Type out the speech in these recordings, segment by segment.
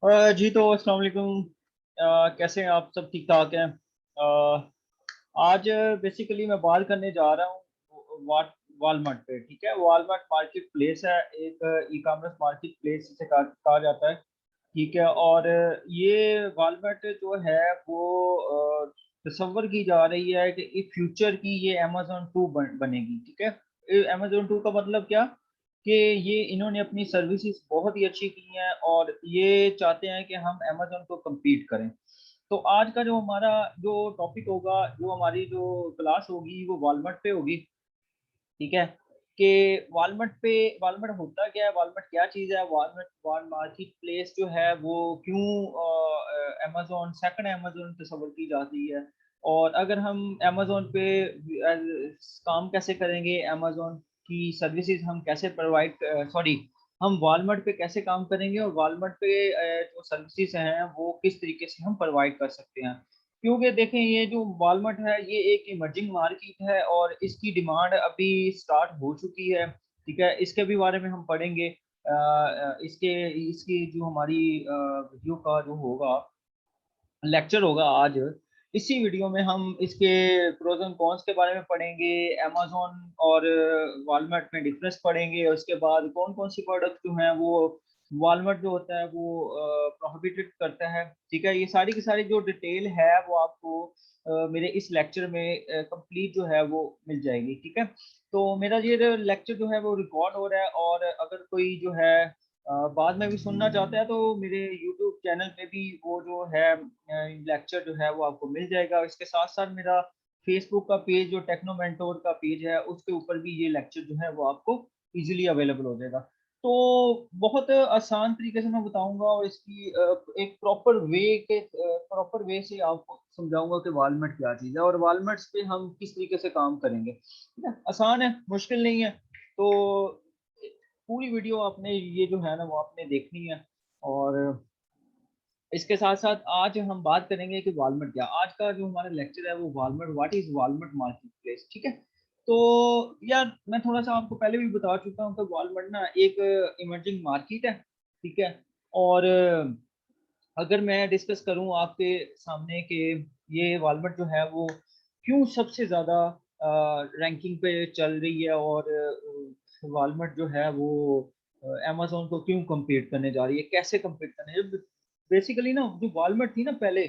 जी तो अस्सलाम वालेकुम। कैसे हैं आप? सब ठीक ठाक हैं? आज बेसिकली मैं बात करने जा रहा हूँ वालमार्ट पे। ठीक है, वालमार्ट मार्केट प्लेस है, एक ई कॉमर्स मार्केट प्लेस इसे कहा जाता है। ठीक है, और ये वालमार्ट जो है वो तस्वर की जा रही है कि इस फ्यूचर की ये अमेजोन 2 बनेगी। ठीक है, अमेजोन 2 का मतलब क्या कि ये इन्होंने अपनी सर्विसेज बहुत ही अच्छी की हैं और ये चाहते हैं कि हम अमेजोन को compete करें। तो आज का जो हमारा जो टॉपिक होगा, जो हमारी जो क्लास होगी वो वालमार्ट पे होगी। ठीक है, कि वालमार्ट होता क्या है, वालमार्ट क्या चीज़ है, वालमार्ट वाल मार्केट प्लेस जो है वो क्यों अमेजोन सेकंड अमेजोन तस्वर की जाती है, और अगर हम अमेजोन पे काम कैसे करेंगे, अमेजोन की सर्विसेज हम कैसे प्रोवाइड, सॉरी, हम वालमार्ट पे कैसे काम करेंगे और वालमार्ट पे जो सर्विसेज हैं वो किस तरीके से हम प्रोवाइड कर सकते हैं। क्योंकि देखें, ये जो वॉलमार्ट है ये एक इमर्जिंग मार्केट है और इसकी डिमांड अभी स्टार्ट हो चुकी है। ठीक है, इसके भी बारे में हम पढ़ेंगे। इसके इसकी जो हमारी वीडियो का जो होगा, लेक्चर होगा आज, इसी वीडियो में हम इसके प्रोज एंड कॉन्स के बारे में पढ़ेंगे, अमेजोन और वॉलमार्ट में डिफरेंस पढ़ेंगे, और उसके बाद कौन कौन सी प्रोडक्ट जो हैं वो वॉलमार्ट जो होता है वो प्रोहिबिटेड करता है। ठीक है, ये सारी की सारी जो डिटेल है वो आपको मेरे इस लेक्चर में कंप्लीट जो है वो मिल जाएगी। ठीक है, तो मेरा ये लेक्चर जो है वो रिकॉर्ड हो रहा है, और अगर कोई जो है बाद में भी सुनना चाहता है तो मेरे यूट्यूब चैनल पे भी वो जो है लेक्चर जो है वो आपको मिल जाएगा। इसके साथ साथ मेरा फेसबुक का पेज, जो टेक्नो मेंटोर का पेज है, उसके ऊपर भी ये लेक्चर जो है वो आपको इजीली अवेलेबल हो जाएगा। तो बहुत आसान तरीके से मैं बताऊंगा, और इसकी एक प्रॉपर वे से आपको समझाऊंगा कि वालमार्ट क्या चीज़ है और वालमार्ट पे हम किस तरीके से काम करेंगे। ठीक है, आसान है, मुश्किल नहीं है। तो पूरी वीडियो आपने ये जो है ना वो आपने देखनी है। और इसके साथ साथ आज हम बात करेंगे कि वालमार्ट क्या, आज का जो हमारा लेक्चर है वो Walmart, what is Walmart market place. ठीक है, तो यार मैं थोड़ा सा आपको पहले भी बता चुका हूँ कि वालमार्ट ना एक इमर्जिंग मार्केट है। ठीक है, और अगर मैं डिस्कस करूं आपके सामने कि ये वालमार्ट जो है वो क्यों सबसे ज़्यादा रैंकिंग पे चल रही है, और वालमार्ट जो है वो अमेजोन को क्यों compete करने जा रही है, कैसे compete करने, जब बेसिकली ना जो वालमार्ट थी ना पहले,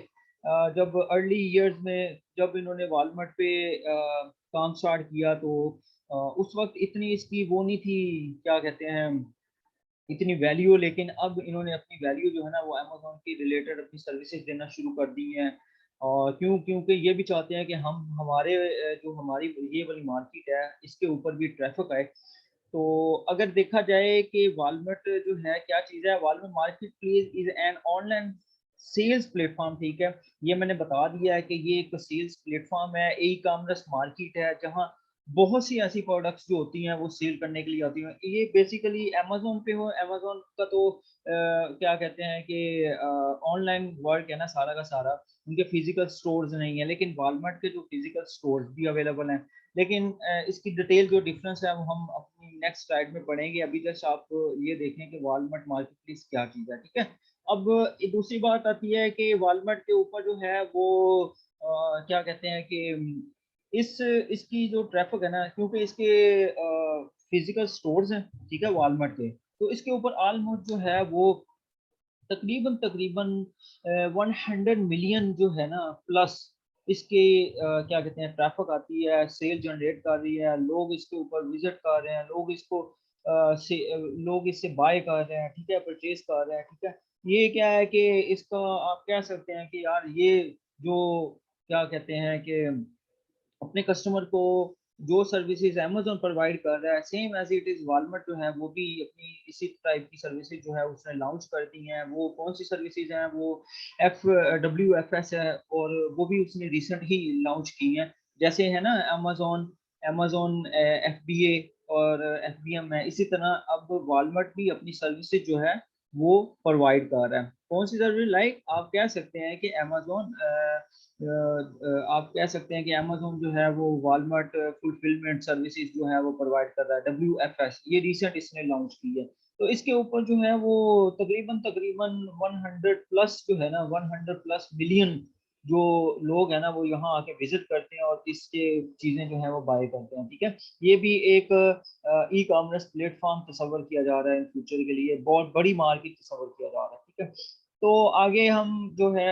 जब अर्ली ईयर्स में जब इन्होंने वालमार्ट पे काम स्टार्ट किया, तो उस वक्त इतनी इसकी वो नहीं थी, क्या कहते हैं, इतनी वैल्यू। लेकिन अब इन्होंने अपनी वैल्यू जो है ना वो अमेजोन की रिलेटेड अपनी सर्विसेज देना शुरू कर दी हैं। और क्योंकि ये भी चाहते हैं कि हम हमारे जो हमारी ये वाली मार्केट है इसके ऊपर भी ट्रैफिक आए। तो अगर देखा जाए कि वालमार्ट जो है क्या चीज़ है, Walmart market place is an online sales platform. ठीक है, ये मैंने बता दिया है कि ये एक सेल्स प्लेटफॉर्म है, ई कॉमर्स मार्केट है, जहाँ बहुत सी ऐसी प्रोडक्ट्स जो होती हैं वो सेल करने के लिए आती हैं। ये बेसिकली अमेजोन पे हो, अमेजोन का तो क्या कहते हैं कि ऑनलाइन वर्क है ना सारा का सारा, उनके फिजिकल स्टोर्स नहीं है, लेकिन वॉलमार्ट के जो फिजिकल स्टोर्स भी अवेलेबल हैं। लेकिन इसकी डिटेल जो डिफरेंस है वो हम अपनी नेक्स्ट स्लाइड में पढ़ेंगे। अभी जस्ट आप ये देखें कि वॉलमार्ट मार्केट प्लेस क्या चीज़ है। ठीक है, अब दूसरी बात आती है कि वॉलमार्ट के ऊपर जो है वो क्या कहते हैं कि इस इसकी जो ट्रैफिक है ना, क्योंकि इसके फिजिकल स्टोर्स हैं, ठीक है, वॉलमार्ट के, तो इसके ऊपर ऑलमोस्ट जो है वो तकरीबन तकरीबन 100 मिलियन जो है ना प्लस इसके क्या कहते हैं ट्रैफिक आती है, सेल जनरेट कर रही है, लोग इसके ऊपर विजिट कर रहे हैं, लोग इसको लोग इससे बाय कर रहे हैं। ठीक है, परचेज कर रहे हैं। ठीक है, ये क्या है कि इसका आप कह सकते हैं कि यार ये जो क्या कहते हैं कि अपने कस्टमर को जो सर्विसेज अमेजोन प्रोवाइड कर रहा है, same as it is Walmart जो है वो भी अपनी इसी टाइप की सर्विसेज जो है उसने लॉन्च कर दी हैं। वो कौन सी सर्विसेज हैं, वो WFS है, और वो भी उसने रिसेंट ही लॉन्च की हैं। जैसे है ना अमेजोन अमेजोन FBA और FBM है, इसी तरह अब वॉलमार्ट भी अपनी सर्विसेज जो है वो प्रोवाइड कर रहा है। कौन सी सर्विस, लाइक आप कह सकते हैं कि अमेजोन आप कह सकते हैं कि अमेजोन जो है वो वॉलमार्ट फुलफिलमेंट सर्विसेज जो है वो प्रोवाइड कर रहा है, WFS, ये रिसेंट इसने लॉन्च की है। तो इसके ऊपर जो है वो तकरीबन तकरीबन 100 प्लस जो है ना, 100 प्लस मिलियन जो लोग हैं ना वो यहाँ आके विजिट करते हैं और इसके चीजें जो है वो बाय करते हैं। ठीक है, ये भी एक ई कॉमर्स प्लेटफॉर्म तस्वर किया जा रहा है इन फ्यूचर के लिए, बहुत बड़ी मार्केट तस्वर किया जा रहा है। ठीक है, तो आगे हम जो है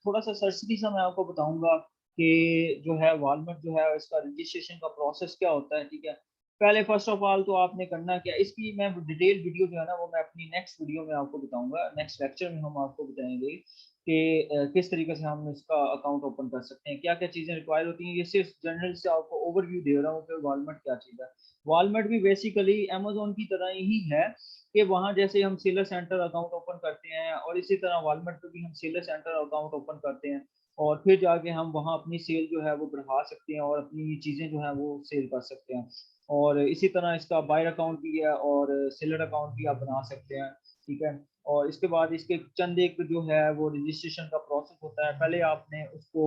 थोड़ा सा सरसरी सा मैं आपको बताऊंगा कि जो है वालमार्ट जो है इसका रजिस्ट्रेशन का प्रोसेस क्या होता है। ठीक है, पहले फर्स्ट ऑफ ऑल तो आपने करना क्या, इसकी मैं डिटेल वीडियो जो है ना वो मैं अपनी नेक्स्ट वीडियो में आपको बताऊंगा, नेक्स्ट लेक्चर में हम आपको बताएंगे कि किस तरीके से हम इसका अकाउंट ओपन कर सकते हैं, क्या क्या चीज़ें रिक्वायर होती हैं। ये सिर्फ जनरल से आपको ओवरव्यू दे रहा हूँ कि वालमार्ट क्या चीज़ है। वालमार्ट भी बेसिकली अमेजोन की तरह ही है कि वहाँ जैसे हम सेलर सेंटर अकाउंट ओपन करते हैं और इसी तरह वालमार्ट पे भी हम सेलर सेंटर अकाउंट ओपन करते हैं और फिर जाके हम वहाँ अपनी सेल जो है वो बढ़ा सकते हैं और अपनी चीज़ें जो है वो सेल कर सकते हैं। और इसी तरह इसका बायर अकाउंट भी है और सेलर अकाउंट भी आप बना सकते हैं। ठीक है, और इसके बाद इसके चंद एक जो है वो रजिस्ट्रेशन का प्रोसेस होता है। पहले आपने उसको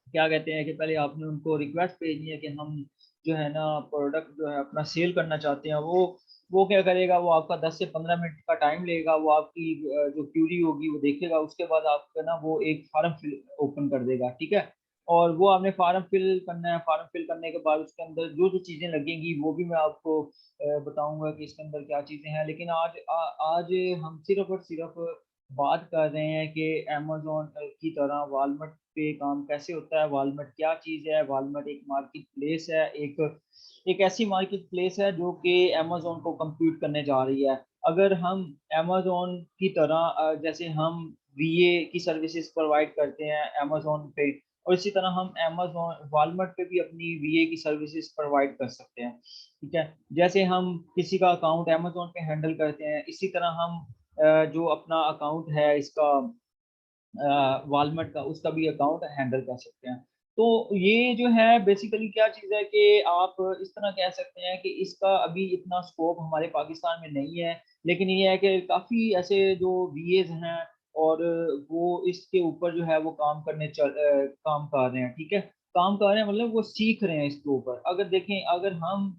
क्या कहते हैं कि पहले आपने उनको रिक्वेस्ट भेजनी है कि हम जो है ना प्रोडक्ट जो है अपना सेल करना चाहते हैं। वो क्या करेगा, वो आपका 10 से 15 मिनट का टाइम लेगा, वो आपकी जो क्यूरी होगी वो देखेगा, उसके बाद आपका ना वो एक फार्म फिल ओपन कर देगा। ठीक है, और वो आपने फार्म फिल करना है। फार्म फिल करने के बाद उसके अंदर जो जो चीज़ें लगेंगी वो भी मैं आपको बताऊंगा कि इसके अंदर क्या चीज़ें हैं। लेकिन आज हम सिर्फ और सिर्फ बात कर रहे हैं कि अमेजोन की तरह वालमार्ट पे काम कैसे होता है, वालमार्ट क्या चीज़ है। वालमार्ट एक मार्केट प्लेस है, एक ऐसी मार्केट प्लेस है जो कि अमेजोन को compete करने जा रही है। अगर हम अमेजोन की तरह जैसे हम वीए की सर्विसेज प्रोवाइड करते हैं अमेजोन पे, और इसी तरह हम अमेजोन वालमार्ट पे भी अपनी वीए की सर्विसेज प्रोवाइड कर सकते हैं। ठीक है, जैसे हम किसी का अकाउंट अमेजोन पे हैंडल करते हैं, इसी तरह हम जो अपना अकाउंट है इसका वालमार्ट का, उसका भी अकाउंट हैंडल कर सकते हैं। तो ये जो है बेसिकली क्या चीज़ है कि आप इस तरह कह सकते हैं कि इसका अभी इतना स्कोप हमारे पाकिस्तान में नहीं है, लेकिन ये है कि काफ़ी ऐसे जो वीएज हैं और वो इसके ऊपर जो है वो काम कर रहे हैं। ठीक है, काम कर रहे हैं मतलब वो सीख रहे हैं इसके ऊपर। अगर देखें, अगर हम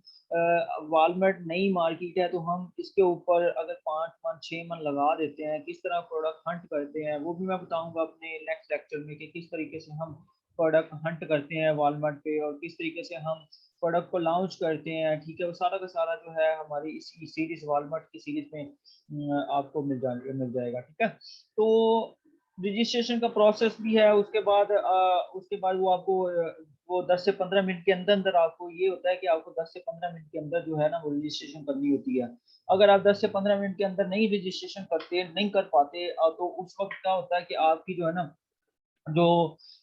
वालमार्ट नई मार्केट है तो हम इसके ऊपर अगर 5 मन 6 मन लगा देते हैं, किस तरह प्रोडक्ट हंट करते हैं वो भी मैं बताऊंगा अपने नेक्स्ट लेक्चर में कि किस तरीके से हम प्रोडक्ट हंट करते हैं वालमार्ट पे और किस तरीके से हम प्रोडक्ट को लॉन्च करते हैं। ठीक है, वो सारा का सारा जो है हमारी इसी सीरीज वालमार्ट की सीरीज में आपको मिल जाएगा। ठीक है, तो रजिस्ट्रेशन का प्रोसेस भी है। उसके बाद वो आपको वो 10 से 15 मिनट के अंदर अंदर आपको ये होता है कि आपको 10 से 15 मिनट के अंदर जो है ना वो रजिस्ट्रेशन करनी होती है। अगर आप 10 से 15 मिनट के अंदर नहीं रजिस्ट्रेशन करते, नहीं कर पाते तो उस वक्त क्या होता है कि आपकी जो है ना जो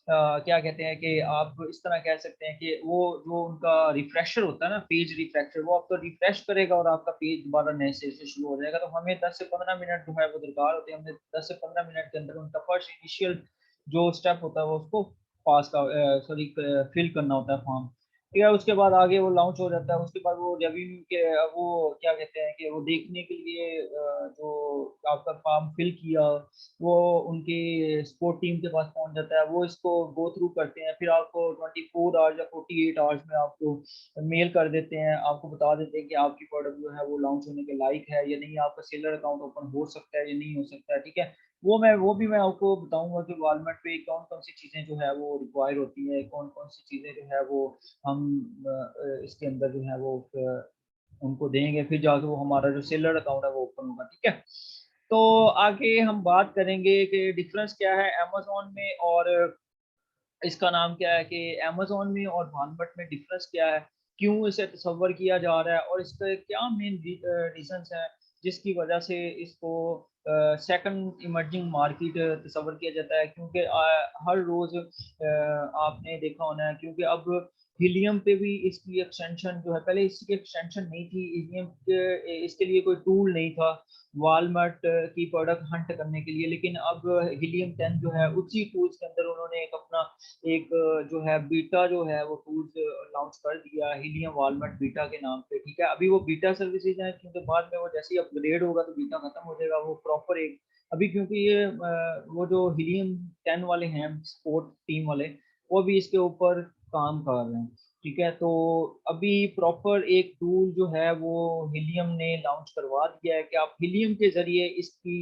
क्या कहते हैं कि आप इस तरह कह सकते हैं कि वो जो उनका रिफ्रेशर होता है ना, पेज रिफ्रेशर, वो आपको रिफ्रेश करेगा और आपका पेज दोबारा नए से शुरू हो जाएगा। तो हमें 10 से 15 मिनट जो है वो दरकार होते हैं। हमें 10 से 15 मिनट के अंदर उनका फर्स्ट इनिशियल जो स्टेप होता है वो उसको पास का सॉरी फिल करना होता है फॉर्म। ठीक है, उसके बाद आगे वो लॉन्च हो जाता है। उसके बाद वो रेवेन्यू के वो क्या कहते हैं कि वो देखने के लिए जो आपका फॉर्म फिल किया वो उनकी स्पोर्ट टीम के पास पहुंच जाता है। वो इसको गो थ्रू करते हैं, फिर आपको 24 आवर्स या 48 आवर्स में आपको मेल कर देते हैं, आपको बता देते हैं कि आपकी प्रोडक्ट जो है वो लॉन्च होने के लायक है या नहीं, आपका सेलर अकाउंट ओपन हो सकता है या नहीं हो सकता है। ठीक है, वो भी मैं आपको बताऊंगा कि वालमार्ट पे कौन कौन सी चीज़ें जो है वो रिक्वायर होती है, कौन कौन सी चीज़ें जो है वो हम इसके अंदर जो है वो उनको देंगे, फिर जाके वो हमारा जो सेलर अकाउंट है वो ओपन होगा। ठीक है, तो आगे हम बात करेंगे कि डिफरेंस क्या है अमेजोन में और इसका नाम क्या है, कि अमेजोन में और वालमार्ट में डिफरेंस क्या है, क्यों इसे तस्वर किया जा रहा है और इसके क्या मेन रीजंस हैं जिसकी वजह से इसको सेकंड इमर्जिंग मार्केट तस्वर किया जाता है। क्योंकि हर रोज आपने देखा होना है, क्योंकि अब हीलियम पे भी इसकी एक्सटेंशन जो है, पहले इसकी एक्सटेंशन नहीं थी हीलियम के, इसके लिए कोई टूल नहीं था वालमार्ट की प्रोडक्ट हंट करने के लिए। लेकिन अब हीलियम 10 जो है उसी टूल्स के अंदर उन्होंने एक अपना एक जो है बीटा जो है वो टूल्स लॉन्च कर दिया हीलियम वालमार्ट बीटा के नाम पे। ठीक है, अभी वो बीटा सर्विसेज है, क्योंकि बाद में वो जैसे ही अपग्रेड होगा तो बीटा खत्म हो जाएगा, वो प्रॉपर एक अभी क्योंकि ये वो जो हीलियम 10 वाले हैं स्पोर्ट टीम वाले, वो भी इसके ऊपर काम कर रहे हैं। ठीक है। तो अभी प्रॉपर एक टूल जो है वो हिलियम ने लॉन्च करवा दिया है कि आप हिलियम के जरिए इसकी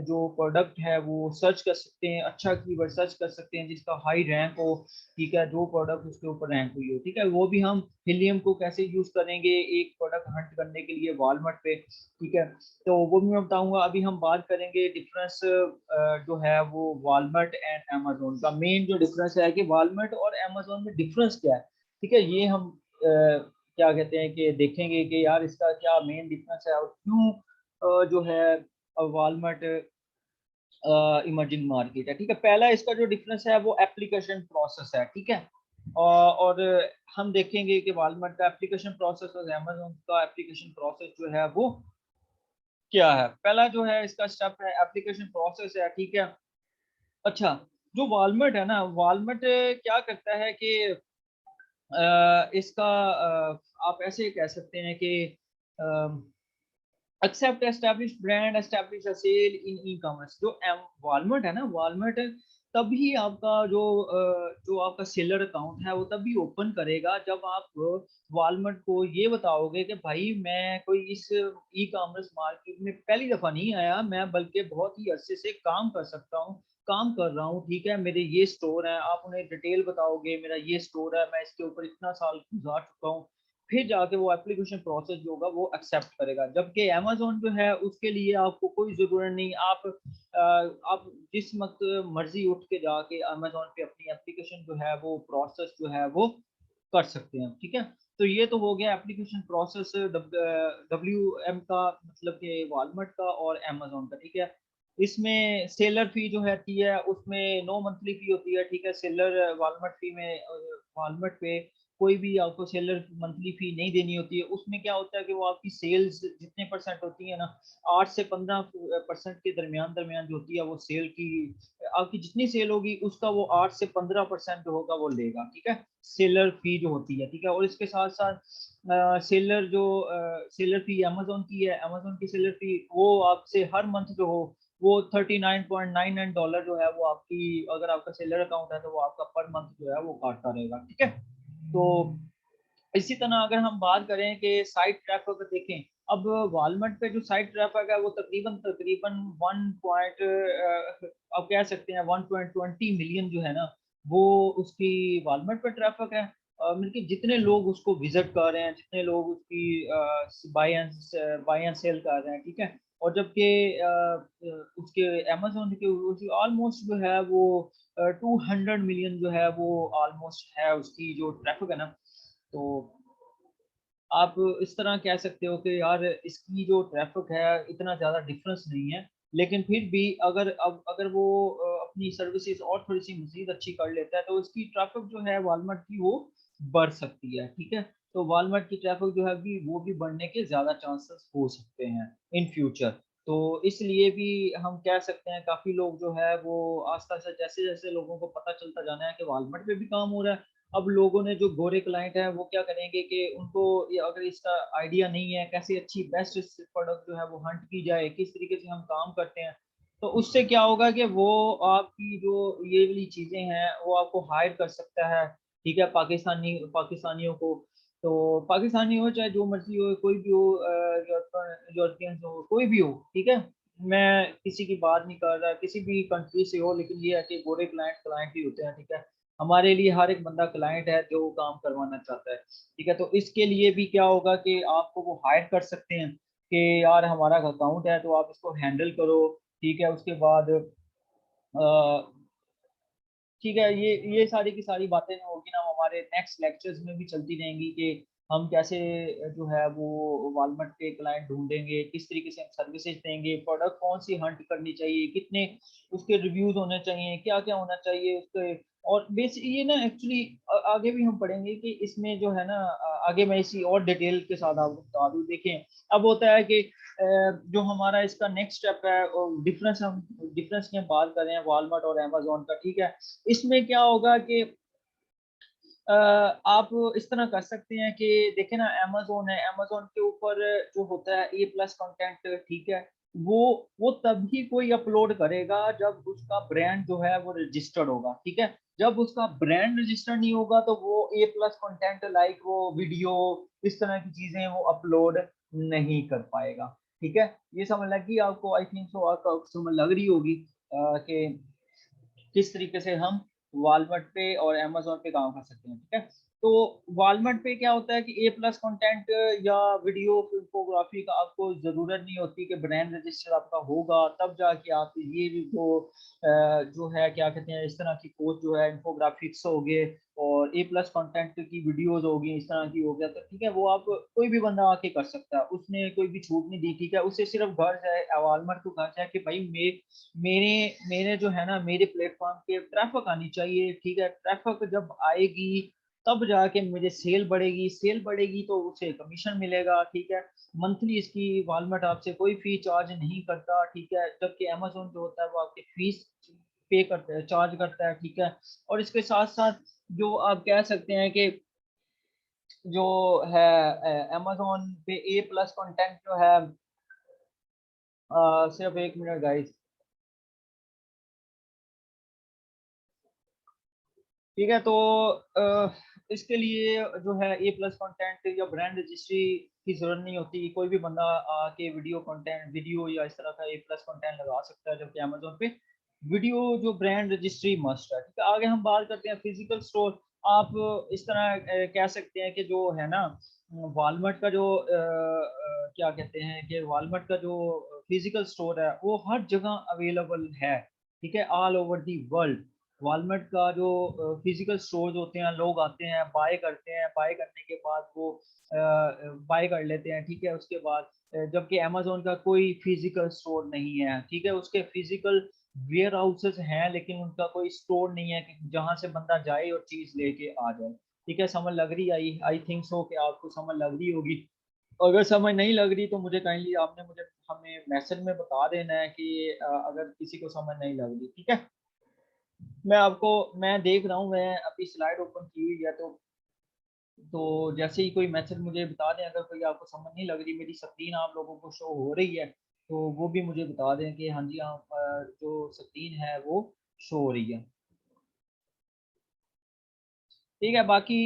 जो प्रोडक्ट है वो सर्च कर सकते हैं, अच्छा कीवर्ड सर्च कर सकते हैं जिसका हाई रैंक हो। ठीक है, जो प्रोडक्ट उसके ऊपर रैंक हुई हो। ठीक है, वो भी हम हिलियम को कैसे यूज करेंगे एक प्रोडक्ट हंट करने के लिए वॉलमार्ट पे। ठीक है, तो वो भी मैं बताऊंगा। अभी हम बात करेंगे डिफरेंस जो है वो वॉलमार्ट एंड अमेजोन का। मेन जो डिफरेंस है कि वॉलमार्ट और अमेजोन में डिफरेंस क्या है। ठीक है, ये हम क्या कहते हैं कि देखेंगे कि यार इसका क्या मेन डिफरेंस है और क्यों जो है वॉलमार्ट इमर्जिंग मार्केट है। ठीक है, पहला इसका जो डिफरेंस है वो एप्लीकेशन प्रोसेस है। ठीक है, और हम देखेंगे कि वॉलमार्ट का एप्लीकेशन प्रोसेस और अमेजोन का एप्लीकेशन प्रोसेस जो है वो क्या है। पहला जो है इसका स्टेप है एप्लीकेशन प्रोसेस है। ठीक है, अच्छा, जो वॉलमार्ट है ना, वॉलमार्ट क्या करता है कि इसका आप ऐसे कह सकते हैं कि except establish brand establish a sale in e commerce. जो वॉलमार्ट है ना, वॉलमार्ट तभी आपका जो आपका सेलर अकाउंट है वो तभी ओपन करेगा जब आप वॉलमार्ट को ये बताओगे कि भाई मैं कोई इस ई कॉमर्स मार्केट में पहली दफा नहीं आया, मैं बल्कि बहुत ही अरसे से काम कर सकता हूँ, काम कर रहा हूँ। ठीक है, मेरे ये स्टोर है, आप उन्हें डिटेल बताओगे मेरा ये स्टोर है, मैं इसके ऊपर इतना साल गुजार चुका हूँ, फिर जाके वो एप्लीकेशन प्रोसेस जो होगा वो एक्सेप्ट करेगा। जबकि अमेजोन जो है उसके लिए आपको कोई जरूरत नहीं, आप जिस वक्त मर्जी उठ के जाके अमेजोन पे अपनी एप्लीकेशन जो है वो प्रोसेस जो है वो कर सकते हैं। ठीक है, तो ये तो हो गया एप्लीकेशन प्रोसेस WM का, मतलब कि वॉलमार्ट का और अमेजोन का। ठीक है, इसमें सेलर फी जो रहती है उसमें नो मंथली फी होती है। ठीक है, सेलर वॉलमार्ट फी में वॉलमार्ट पे कोई भी आपको सेलर मंथली फी नहीं देनी होती है। उसमें क्या होता है कि वो आपकी सेल्स जितने परसेंट होती है ना, 8 से 15% के दरमियान दरमियान जो होती है वो सेल की, आपकी जितनी सेल होगी उसका वो 8 से 15% जो होगा वो लेगा। ठीक है, सेलर फी जो होती है। ठीक है, और इसके साथ साथ सेलर फी अमेजोन की है, अमेजोन की सेलर फी वो आपसे हर मंथ जो हो वो $39.99 जो है वो आपकी, अगर आपका सेलर अकाउंट है तो वो आपका पर मंथ जो है वो काटता रहेगा। ठीक है, तो इसी तरह अगर हम बात करें कि साइट ट्रैफिक देखें, अब वॉलमार्ट पे जो साइट ट्रैफिक है वो तकरीबन तकरीबन 1 पॉइंट आप कह सकते हैं 1.20 मिलियन जो है ना, वो उसकी वॉलमार्ट पे ट्रैफिक है। मतलब जितने लोग उसको विजिट कर रहे हैं, जितने लोग उसकी बाय एंड सेल कर रहे हैं। ठीक है, और जबकि उसके अमेजोन के ऑलमोस्ट जो है वो 200 मिलियन जो है वो ऑलमोस्ट है उसकी जो ट्रैफिक है ना। तो आप इस तरह कह सकते हो कि यार इसकी जो ट्रैफिक है इतना ज़्यादा डिफरेंस नहीं है, लेकिन फिर भी अगर वो अपनी सर्विसेज और थोड़ी सी मजीद अच्छी कर लेता है तो इसकी ट्रैफिक जो है वॉलमार्ट की वो बढ़ सकती है। ठीक है, तो वॉलमार्ट की ट्रैफिक जो है भी वो भी बढ़ने के ज़्यादा चांसेस हो सकते हैं इन फ्यूचर। तो इसलिए भी हम कह सकते हैं काफ़ी लोग जो है वो आस्ता आस्ता जैसे जैसे लोगों को पता चलता जाना है कि वॉलमार्ट पे भी काम हो रहा है, अब लोगों ने जो गोरे क्लाइंट हैं वो क्या करेंगे कि उनको ये अगर इसका आइडिया नहीं है कैसे अच्छी बेस्ट प्रोडक्ट जो है वो हंट की जाए, किस तरीके से हम काम करते हैं, तो उससे क्या होगा कि वो आपकी जो ये वाली चीजें हैं वो आपको हायर कर सकता है। ठीक है, पाकिस्तानियों को, तो पाकिस्तानी हो चाहे जो मर्जी हो, कोई भी हो, यूरोपियंस हो, कोई भी हो। ठीक है, मैं किसी की बात नहीं कर रहा, किसी भी कंट्री से हो, लेकिन ये है कि गोरे क्लाइंट क्लाइंट ही होते हैं। ठीक है, हमारे लिए हर एक बंदा क्लाइंट है जो काम करवाना चाहता है। ठीक है, तो इसके लिए भी क्या होगा कि आपको वो हायर कर सकते हैं कि यार हमारा अकाउंट है तो आप इसको हैंडल करो। ठीक है, उसके बाद ठीक है, ये सारी की सारी बातें जो होगी ना हमारे नेक्स्ट लेक्चर्स में भी चलती रहेंगी कि हम कैसे जो है वो वॉलमार्ट के क्लाइंट ढूंढेंगे, किस तरीके से हम सर्विसेज देंगे, प्रोडक्ट कौन सी हंट करनी चाहिए, कितने उसके रिव्यूज होने चाहिए, क्या क्या होना चाहिए उसके। और बेस ये ना एक्चुअली आगे भी हम पढ़ेंगे कि इसमें जो है ना आगे मैं इसी और डिटेल के साथ आपको बता दूं। देखें, अब होता है कि जो हमारा इसका नेक्स्ट स्टेप है डिफरेंस, हम डिफरेंस की हम बात कर रहे हैं वॉलमार्ट और अमेजोन का। ठीक है, इसमें क्या होगा कि आप इस तरह कर सकते हैं कि देखें ना, अमेजोन है, अमेजोन के ऊपर जो होता है A+ कंटेंट। ठीक है, वो वो तभी कोई अपलोड करेगा जब उसका ब्रांड जो है वो रजिस्टर्ड होगा, ठीक है। जब उसका ब्रांड रजिस्टर्ड नहीं होगा तो वो ए प्लस कंटेंट लाइक वो वीडियो इस तरह की चीजें वो अपलोड नहीं कर पाएगा, ठीक है। ये समझ लगी आपको? आई थिंक सो आपको समझ लग रही होगी कि किस तरीके से हम वॉलमार्ट पे और अमेजोन पे काम कर सकते हैं, ठीक है। तो वॉलमार्ट पे क्या होता है कि ए प्लस कंटेंट या वीडियो इंफोग्राफी का आपको जरूरत नहीं होती कि ब्रांड रजिस्टर आपका होगा तब जाके आप ये जो है क्या कहते हैं इस तरह की पोस्ट जो है इंफोग्राफिक्स हो गए और ए प्लस कंटेंट की वीडियोस होगी इस तरह की हो गया, तो ठीक है वो आप कोई भी बंदा आके कर सकता है, उसने कोई भी छूट नहीं दी, ठीक है। उसे सिर्फ घर जाए वॉलमार्ट को घर जाए कि भाई मेरे मेरे जो है ना मेरे प्लेटफॉर्म पे ट्रैफिक आनी चाहिए, ठीक है। ट्रैफिक जब आएगी तब जाके मुझे सेल बढ़ेगी, सेल बढ़ेगी तो उसे कमीशन मिलेगा, ठीक है। मंथली इसकी वॉलमार्ट आपसे कोई फी चार्ज नहीं करता, ठीक है। जबकि अमेजोन जो होता है वो आपकी फीस पे करता है, चार्ज करता है, ठीक है। और इसके साथ साथ जो आप कह सकते हैं कि जो है अमेजोन पे ए प्लस कंटेंट जो है सिर्फ एक मिनट गाइस, ठीक है। तो इसके लिए जो है ए प्लस कंटेंट या ब्रांड रजिस्ट्री की जरूरत नहीं होती, कोई भी बंदा आके वीडियो कंटेंट वीडियो या इस तरह का ए प्लस कंटेंट लगा सकता है, जबकि अमेजोन पे वीडियो जो ब्रांड रजिस्ट्री मस्ट है, ठीक है। आगे हम बात करते हैं फिजिकल स्टोर। आप इस तरह कह सकते हैं कि जो है ना वॉलमार्ट का जो क्या कहते हैं कि वॉलमार्ट का जो फिजिकल स्टोर है वो हर जगह अवेलेबल है, ठीक है, all over the world. Walmart का जो फिजिकल स्टोर्स होते हैं लोग आते हैं बाय करते हैं, बाय करने के बाद वो बाय कर लेते हैं, ठीक है। उसके बाद जबकि अमेजोन का कोई फिजिकल स्टोर नहीं है, ठीक है। उसके फिजिकल वेयर हाउसेस हैं लेकिन उनका कोई स्टोर नहीं है कि जहां से बंदा जाए और चीज लेके आ जाए, ठीक है। समझ लग रही आई आई थिंक सो कि आपको समझ लग रही होगी। अगर समझ नहीं लग रही तो मुझे काइंडली आपने मुझे हमें मैसेज में बता देना है कि अगर किसी को समझ नहीं लग रही, ठीक है। मैं देख रहा हूँ, मैं अपनी स्लाइड ओपन की हुई है, तो जैसे ही कोई मैसेज मुझे बता दें, अगर कोई आपको समझ नहीं लग रही, मेरी स्क्रीन आप लोगों को शो हो रही है तो वो भी मुझे बता दें कि हाँ जी हाँ जो स्क्रीन है वो शो हो रही है, ठीक है। बाकी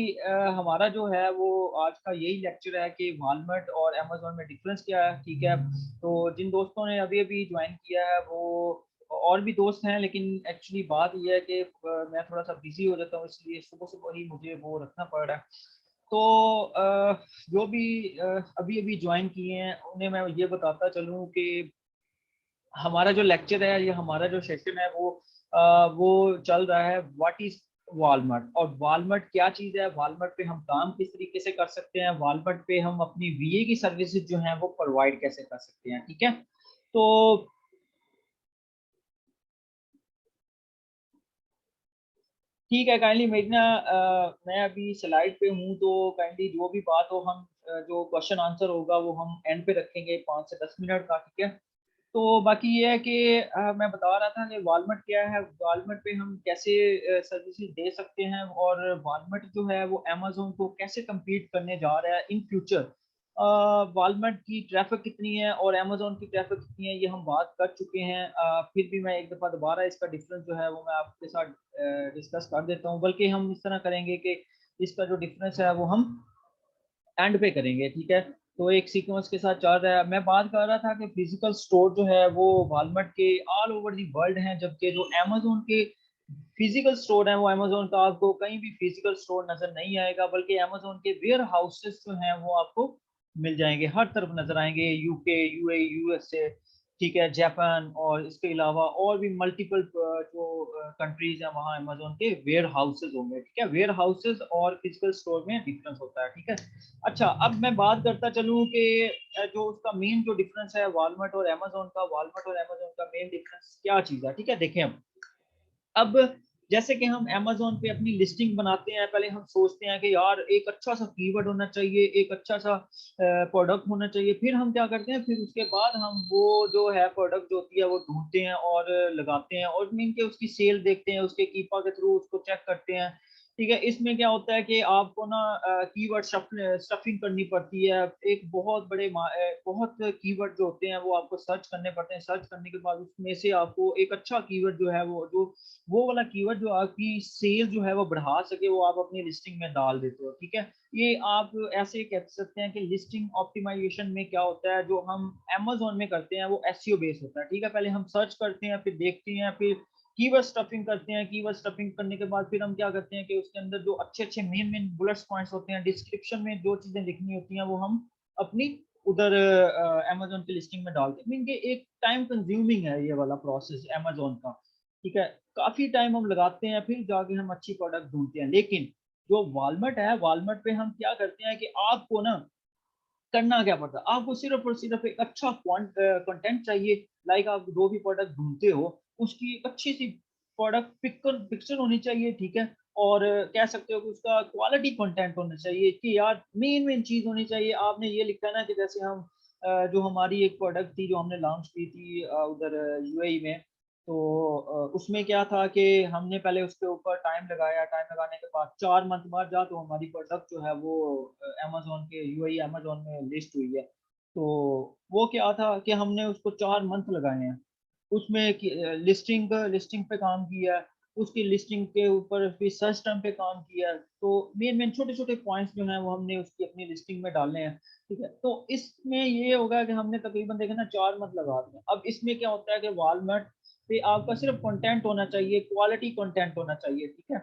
हमारा जो है वो आज का यही लेक्चर है कि वॉलमार्ट और अमेजोन में डिफरेंस क्या है, ठीक है। तो जिन दोस्तों ने अभी अभी ज्वाइन किया है वो और भी दोस्त हैं, लेकिन एक्चुअली बात यह है कि मैं थोड़ा सा बिजी हो जाता हूँ इसलिए सुबह सुबह ही मुझे वो रखना पड़ रहा है। तो जो भी अभी अभी ज्वाइन किए हैं उन्हें मैं ये बताता चलूँ कि हमारा जो लेक्चर है या हमारा जो सेशन है वो चल रहा है व्हाट इज वॉलमार्ट, और वॉलमार्ट क्या चीज़ है, वॉलमार्ट पे हम काम किस तरीके से कर सकते हैं, वॉलमार्ट पे हम अपनी वीए की सर्विसेज जो हैं वो प्रोवाइड कैसे कर सकते हैं, ठीक है। तो ठीक है, काइंडली मेरी ना मैं अभी स्लाइड पे हूँ तो काइंडली जो भी बात हो हम जो क्वेश्चन आंसर होगा वो हम एंड पे रखेंगे 5 से 10 मिनट का, ठीक है। तो बाकी ये है कि मैं बता रहा था कि वॉलमार्ट क्या है, वॉलमार्ट पे हम कैसे सर्विसेज दे सकते हैं, और वॉलमार्ट जो है वो अमेजोन को कैसे compete करने जा रहा है इन फ्यूचर। वॉलमार्ट की ट्रैफिक कितनी है और अमेजोन की ट्रैफिक कितनी है ये हम बात कर चुके हैं। फिर भी मैं एक दफ़ा दोबारा इसका डिफरेंस जो है वो मैं आपके साथ डिस्कस कर देता हूँ, बल्कि हम इस तरह करेंगे कि इसका जो डिफरेंस है वो हम एंड पे करेंगे, ठीक है। तो एक सीक्वेंस के साथ चल रहा है। मैं बात कर रहा था कि फिजिकल स्टोर जो है वो वॉलमार्ट के ऑल ओवर दी वर्ल्ड हैं, जबकि जो अमेजोन के फिजिकल स्टोर है वो अमेजोन का आपको कहीं भी फिजिकल स्टोर नजर नहीं आएगा, बल्कि अमेजोन के वेयर हाउसेस जो हैं वो आपको मिल जाएंगे, हर तरफ नजर आएंगे, यूके यूए यूएसए, ठीक है, जापान, और इसके अलावा और भी मल्टीपल जो कंट्रीज हैं वहाँ अमेजोन के वेयर हाउसेज होंगे, ठीक है। वेयर हाउसेज और फिजिकल स्टोर में डिफरेंस होता है, ठीक है। अच्छा, अब मैं बात करता चलूँ कि जो उसका मेन जो डिफरेंस है वॉलमार्ट और अमेजोन का, वॉलमार्ट और अमेजोन का मेन डिफरेंस क्या चीज़ है, ठीक है। देखें अब जैसे कि हम अमेजोन पे अपनी लिस्टिंग बनाते हैं, पहले हम सोचते हैं कि यार एक अच्छा सा कीवर्ड होना चाहिए, एक अच्छा सा प्रोडक्ट होना चाहिए, फिर हम क्या करते हैं, फिर उसके बाद हम वो जो है प्रोडक्ट जो होती है वो ढूंढते हैं और लगाते हैं, और मीन के उसकी सेल देखते हैं, उसके कीपा के थ्रू उसको चेक करते हैं ठीक है। इसमें क्या होता है कि आपको ना कीवर्ड स्टफिंग करनी पड़ती है। एक बहुत बहुत कीवर्ड जो होते हैं वो आपको सर्च करने पड़ते हैं। सर्च करने के बाद उसमें से आपको एक अच्छा कीवर्ड जो है वो वाला कीवर्ड जो आपकी सेल जो है वो बढ़ा सके, वो आप अपनी लिस्टिंग में डाल देते हो। ठीक है। ये आप ऐसे कह सकते हैं कि लिस्टिंग ऑप्टिमाइजेशन में क्या होता है, जो हम Amazon में करते हैं वो एसईओ बेस होता है। ठीक है। पहले हम सर्च करते हैं, फिर देखते हैं, फिर कीवर्ड स्टफिंग करते हैं। कीवर्ड स्टफिंग करने के बाद फिर हम क्या करते हैं कि उसके अंदर जो अच्छे अच्छे मेन मेन बुलेट्स पॉइंट्स होते हैं, डिस्क्रिप्शन में जो चीजें लिखनी होती हैं वो हम अपनी उधर अमेजोन की लिस्टिंग में डालते हैं। मीन के एक टाइम कंज्यूमिंग है ये वाला प्रोसेस अमेजोन का। ठीक है। काफी टाइम हम लगाते हैं, फिर जाके हम अच्छी प्रोडक्ट ढूंढते हैं। लेकिन जो वॉलमार्ट है, वॉलमार्ट पे हम क्या करते हैं कि आपको ना करना क्या पड़ता है, आपको सिर्फ और सिर्फ एक अच्छा कंटेंट चाहिए। लाइक आप जो भी प्रोडक्ट ढूंढते हो उसकी एक अच्छी सी प्रोडक्ट पिक्चर पिक्चर होनी चाहिए। ठीक है। और कह सकते हो कि उसका क्वालिटी कंटेंट होना चाहिए कि यार मेन मेन चीज होनी चाहिए। आपने ये लिखा है ना कि जैसे हम जो हमारी एक प्रोडक्ट थी जो हमने लॉन्च की थी उधर यूएई में, तो उसमें क्या था कि हमने पहले उसके ऊपर टाइम लगाया। टाइम लगाने के बाद 4 मंथ बाद जा तो हमारी प्रोडक्ट जो है वो अमेजोन के यूएई अमेजोन में लिस्ट हुई है। तो वो क्या था कि हमने उसको 4 मंथ लगाए हैं उसमें लिस्टिंग पे काम किया है। उसकी लिस्टिंग के ऊपर फिर सर्च टर्म पे काम किया है। तो मेन मेन छोटे छोटे पॉइंट्स जो हैं वो हमने उसकी अपनी लिस्टिंग में डालने हैं। ठीक है। तो इसमें ये होगा कि हमने तकरीबन देखे ना 4 मंथ लगा दिए। अब इसमें क्या होता है कि वॉलमार्ट पे आपका सिर्फ कंटेंट होना चाहिए, क्वालिटी कंटेंट होना चाहिए। ठीक है।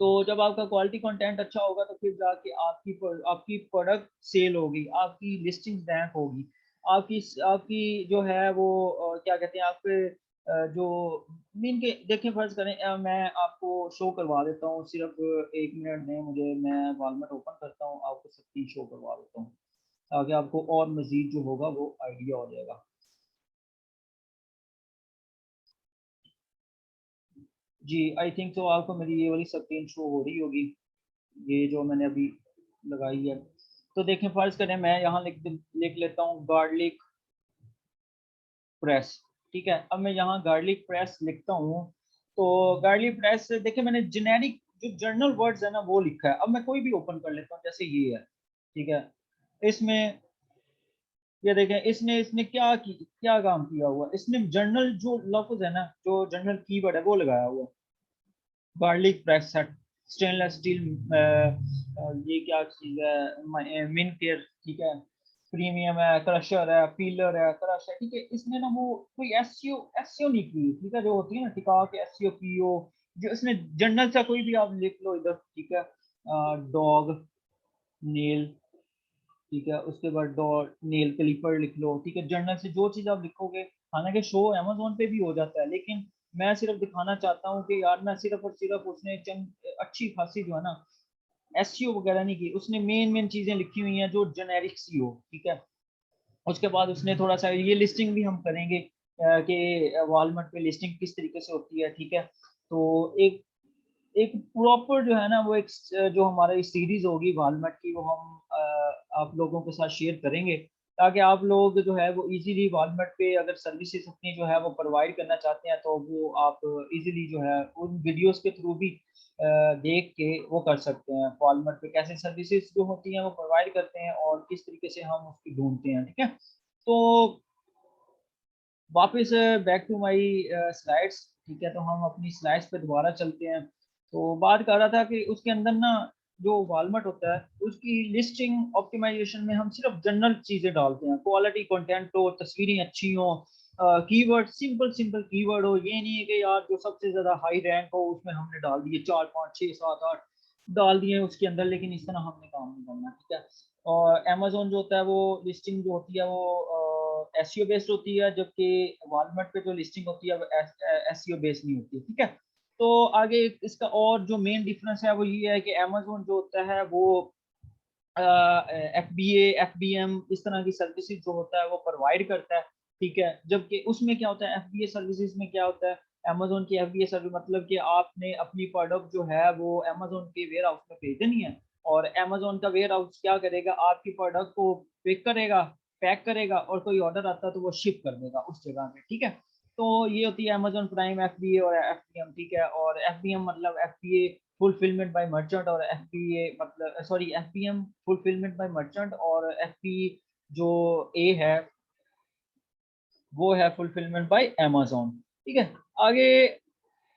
तो जब आपका क्वालिटी कंटेंट अच्छा होगा तो फिर जाके आपकी प्रोडक्ट सेल होगी, आपकी लिस्टिंग रैंक होगी, आपकी आपकी जो है वो क्या कहते हैं आपके जो मीन के देखें फर्ज करें मैं आपको शो करवा देता हूँ। सिर्फ 1 मिनट दें मुझे, मैं वॉलमार्ट ओपन करता हूँ, आपको सब चीज शो करवा देता हूँ ताकि आपको और मजीद जो होगा वो आइडिया हो जाएगा। जी आई थिंक तो आपको मेरी ये वाली स्क्रीन शो हो रही होगी, ये जो मैंने अभी लगाई है। तो देखें फर्ज करें मैं यहाँ लिख लेता हूँ गार्लिक प्रेस। ठीक है। अब मैं यहाँ गार्लिक प्रेस लिखता हूँ तो गार्लिक प्रेस देखिए मैंने जेनेरिक जो जर्नल वर्ड्स है ना वो लिखा है। अब मैं कोई भी ओपन कर लेता हूँ जैसे ये है। ठीक है। इसमें ये देखें इसने इसने क्या काम किया हुआ, इसने जर्नल जो लफ्ज है ना, जो जर्नल कीवर्ड है वो लगाया हुआ। Garlic press set, stainless steel, ये क्या चीज है, मिन केयर। ठीक है। प्रीमियम है, क्रशर है, पीलर है, क्रश है। ठीक है। इसने ना वो कोई एसईओ एसईओ नहीं की। ठीक है। जो होती है ना टिका के एसईओ पीओ, जो इसने जनरल सा कोई भी आप लिख लो इधर। ठीक है। Dog nail. ठीक है। उसके बाद डॉट नेल क्लिपर लिख लो। ठीक है। जर्नल से जो चीज आप लिखोगे, हालांकि शो अमेजोन पे भी हो जाता है, लेकिन मैं सिर्फ दिखाना चाहता हूँ कि यार मैं सिर्फ और सिर्फ उसने चंद अच्छी खासी जो है ना एसईओ वगैरह नहीं की, उसने मेन मेन चीजें लिखी हुई हैं जो जेनेरिक सी हो। ठीक है। उसके बाद उसने थोड़ा सा ये लिस्टिंग भी हम करेंगे कि वॉलमार्ट पे लिस्टिंग किस तरीके से होती है। ठीक है। तो एक एक प्रॉपर जो है ना वो एक जो हमारा सीरीज होगी वॉलमार्ट की वो हम आप लोगों के साथ शेयर करेंगे, ताकि आप लोग जो है वो इजीली वॉलमार्ट पे अगर सर्विसेज अपनी जो है वो प्रोवाइड करना चाहते हैं तो वो आप इजीली जो है उन वीडियोस के थ्रू भी देख के वो कर सकते हैं। वॉलमार्ट पे कैसे सर्विसेज जो होती हैं वो प्रोवाइड करते हैं और किस तरीके से हम उसकी ढूंढते हैं। ठीक है। तो वापस बैक टू माय स्लाइड्स। ठीक है। तो हम अपनी स्लाइड्स पे दोबारा चलते हैं। तो बात कर रहा था कि उसके अंदर ना जो वॉलमार्ट होता है उसकी लिस्टिंग ऑप्टिमाइजेशन में हम सिर्फ जनरल चीजें डालते हैं, क्वालिटी कंटेंट हो, तस्वीरें अच्छी हो, कीवर्ड सिंपल सिंपल कीवर्ड हो। ये नहीं है कि यार जो सबसे ज्यादा हाई रैंक हो उसमें हमने डाल दिए 4 5 6 7 8 डाल दिए उसके अंदर, लेकिन इस तरह हमने काम नहीं करना। ठीक है। और अमेजोन जो होता है वो लिस्टिंग जो होती है वो एसईओ बेस्ड होती है, जबकि वॉलमार्ट पे जो लिस्टिंग होती है वो एसईओ बेस्ड नहीं होती। ठीक है। तो आगे इसका और जो मेन डिफरेंस है वो ये है कि अमेजोन जो होता है वो FBA FBM इस तरह की सर्विसेज जो होता है वो प्रोवाइड करता है। ठीक है। जबकि उसमें क्या होता है FBA सर्विसेज में क्या होता है, अमेजोन की FBA सर्विस मतलब कि आपने अपनी प्रोडक्ट जो है वो अमेजोन के वेयर हाउस में भेजनी है, और अमेजोन का वेयर हाउस क्या करेगा, आपकी प्रोडक्ट को पिक करेगा, पैक करेगा, और कोई ऑर्डर आता है तो वो शिप कर देगा उस जगह में। ठीक है। तो ये होती है अमेजोन प्राइम FBA और FBM। ठीक है। और FBM मतलब FBA फुलफिलमेंट बाय मर्चेंट, और एफपीए मतलब sorry FPM fulfilment bye merchant, और एफपी जो ए है वो है फुलफिलमेंट बाय अमेज़न। ठीक है। आगे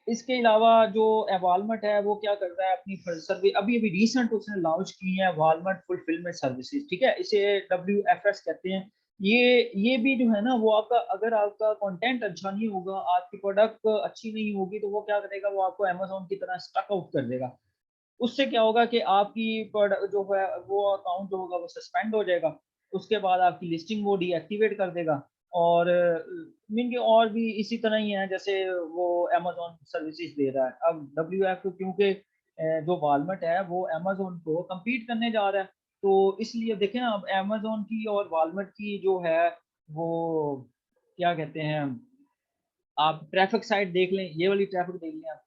इसके अलावा जो वॉलमार्ट है वो क्या कर रहा है, अपनी सर्विस अभी अभी रिसेंट उसने लॉन्च की है, वॉलमार्ट फुलफिलमेंट सर्विसेज। ठीक है, इसे WFS कहते हैं। ये भी जो है ना, वो आपका अगर आपका कंटेंट अच्छा नहीं होगा, आपकी प्रोडक्ट अच्छी नहीं होगी, तो वो क्या करेगा, वो आपको अमेज़न की तरह स्टक आउट कर देगा। उससे क्या होगा कि आपकी प्रोडक्ट जो है वो अकाउंट जो होगा वो सस्पेंड हो जाएगा। उसके बाद आपकी लिस्टिंग वो डीएक्टिवेट कर देगा। और मीन के और भी इसी तरह ही है जैसे वो अमेज़न सर्विसेज दे रहा है। अब WF क्योंकि जो वॉलमार्ट है वो अमेज़न को compete करने जा रहा है, तो इसलिए देखें ना, अब अमेज़न की और वॉलमार्ट की जो है वो क्या कहते हैं, आप ट्रैफिक साइट देख लें, ये वाली ट्रैफिक देख लें आप,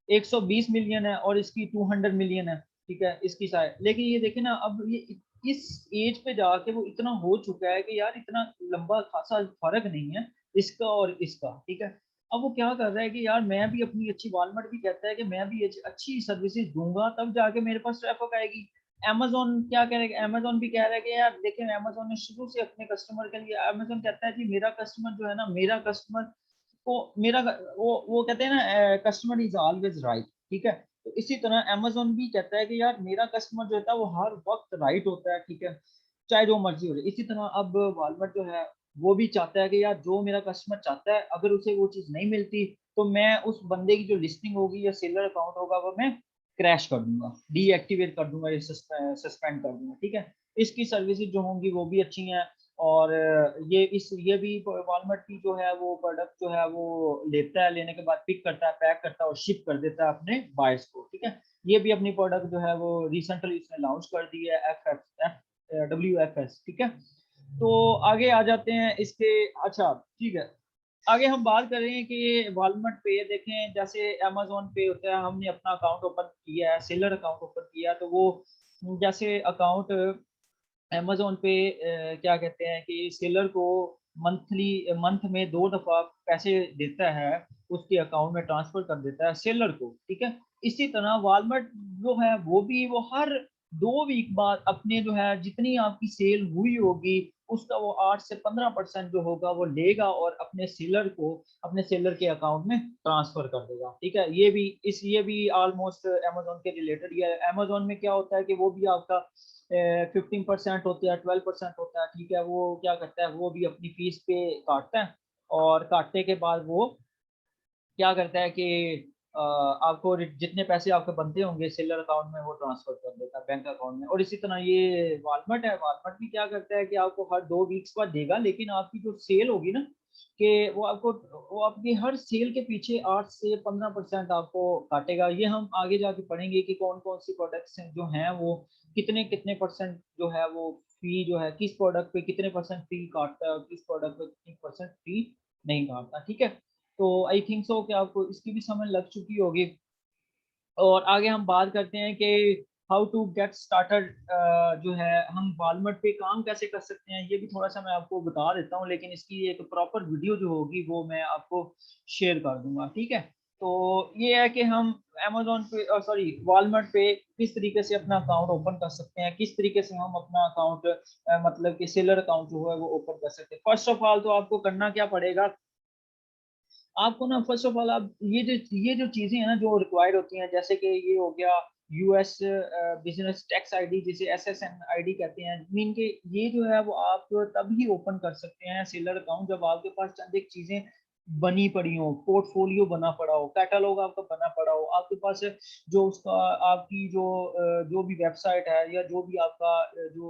120 मिलियन है और इसकी 200 मिलियन है। ठीक है, इसकी शायद, लेकिन ये देखें ना, अब ये इस एज पे जाके वो इतना हो चुका है कि यार इतना लंबा खासा फर्क नहीं है इसका और इसका। ठीक है। अब वो क्या कर रहा है कि यार मैं भी अपनी अच्छी, वॉलमार्ट भी कहता है कि मैं भी अच्छी सर्विसेज दूंगा तब जाके मेरे पास ट्रैफिक आएगी। अमेज़न क्या कह रहा है, अमेज़न भी कह रहा है कि यार देखें, अमेज़न ने शुरू से अपने कस्टमर के लिए, अमेज़न कहता है कि मेरा कस्टमर जो है ना, मेरा कस्टमर तो मेरा वो कहते हैं ना, कस्टमर इज ऑलवेज राइट। ठीक है। तो इसी तरह अमेज़न भी कहता है कि यार मेरा कस्टमर जो होता है वो हर वक्त राइट होता है। ठीक है, चाहे जो मर्जी हो जाए। इसी तरह अब वॉलमार्ट जो है वो भी चाहता है कि यार जो मेरा कस्टमर चाहता है, अगर उसे वो चीज़ नहीं मिलती तो मैं उस बंदे की जो लिस्टिंग होगी या सेलर अकाउंट होगा वो मैं क्रैश कर दूंगा, डीएक्टिवेट कर दूंगा, या सस्पेंड कर दूंगा। ठीक है। इसकी सर्विसेज जो होंगी वो भी अच्छी हैं। और ये भी वॉलमार्ट की जो है वो प्रोडक्ट जो है वो लेता है, लेने के बाद पिक करता है, पैक करता है और शिप कर देता है अपने बायर्स को। ठीक है। ये भी अपनी प्रोडक्ट जो है वो रिसेंटली इसने लॉन्च कर दी है, WFS। ठीक है। तो आगे आ जाते हैं इसके। अच्छा ठीक है, आगे हम बात कर रहे हैं कि वॉलमार्ट पे देखें, जैसे अमेज़न पे होता है, हमने अपना अकाउंट ओपन किया है, सेलर अकाउंट ओपन किया, तो वो जैसे अकाउंट अमेज़न पे क्या कहते हैं कि सेलर को मंथ में 2 दफ़ा पैसे देता है, उसके अकाउंट में ट्रांसफ़र कर देता है सेलर को। ठीक है? इसी तरह वॉलमार्ट जो है वो भी वो हर 2 वीक बाद अपने जो है जितनी आपकी सेल हुई होगी उसका वो 8 से 15% जो होगा वो लेगा और अपने सेलर को, अपने सेलर के अकाउंट में ट्रांसफ़र कर देगा। ठीक है? ये भी ऑलमोस्ट अमेज़न के रिलेटेड ही है। अमेज़न में क्या होता है कि वो भी आपका 15% होता है, 12% होता है। ठीक है, वो क्या करता है, वो भी अपनी फीस पे काटता है, और काटने के बाद वो क्या करता है कि आपको जितने पैसे आपके बनते होंगे सेलर अकाउंट में वो ट्रांसफर कर देता है बैंक अकाउंट में। और इसी तरह ये वॉलमार्ट है, वॉलमार्ट भी क्या करता है कि आपको हर 2 वीक्स बाद देगा, लेकिन आपकी जो सेल होगी ना, कि वो आपकी हर सेल के पीछे 8 से 15% आपको काटेगा। ये हम आगे जाके पढ़ेंगे कि कौन कौन सी प्रोडक्ट्स जो हैं वो कितने कितने परसेंट जो है वो फी जो है, किस प्रोडक्ट पे कितने परसेंट फी काटता है और किस प्रोडक्ट पे कितनी परसेंट फी नहीं काटता। ठीक है। तो आई थिंक सो कि आपको इसकी भी समझ लग चुकी होगी। और आगे हम बात करते हैं कि हाउ टू गेट स्टार्टेड, जो है हम वॉलमार्ट पे काम कैसे कर सकते हैं, ये भी थोड़ा सा मैं आपको बता देता हूँ, लेकिन इसकी एक प्रॉपर वीडियो जो होगी वो मैं आपको शेयर कर दूंगा। ठीक है। तो ये है कि हम अमेजोन पे, सॉरी, वॉलमार्ट पे किस तरीके से अपना अकाउंट ओपन कर सकते हैं, किस तरीके से हम अपना अकाउंट मतलब कि सेलर अकाउंट जो है वो ओपन कर सकते हैं। फर्स्ट ऑफ ऑल तो आपको करना क्या पड़ेगा, आपको ना फर्स्ट ऑफ ऑल आप ये जो चीजें हैं ना जो रिक्वायर्ड होती हैं, जैसे कि ये हो गया US बिजनेस टैक्स आईडी, जिसे SSN आईडी कहते हैं, मीन के ये जो है वो आप तभी ओपन कर सकते हैं सेलर अकाउंट जब आपके पास चंद एक चीजें बनी पड़ी हो, पोर्टफोलियो बना पड़ा हो, कैटलॉग आपका बना पड़ा हो, आपके पास जो उसका आपकी जो भी वेबसाइट है या जो भी आपका जो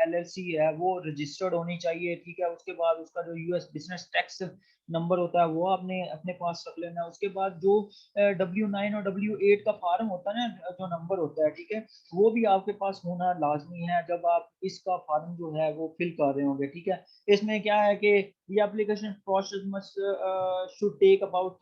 LLC है वो रजिस्टर्ड होनी चाहिए। ठीक है। उसके बाद उसका जो US बिजनेस टैक्स नंबर होता है वो आपने अपने पास रख लेना है। उसके बाद जो W9 और W8 का फार्म होता है ना, जो नंबर होता है, ठीक है, वो भी आपके पास होना लाजमी है जब आप इसका फार्म जो है वो फिल कर रहे होंगे। ठीक है। इसमें क्या है कि ये application process must should take about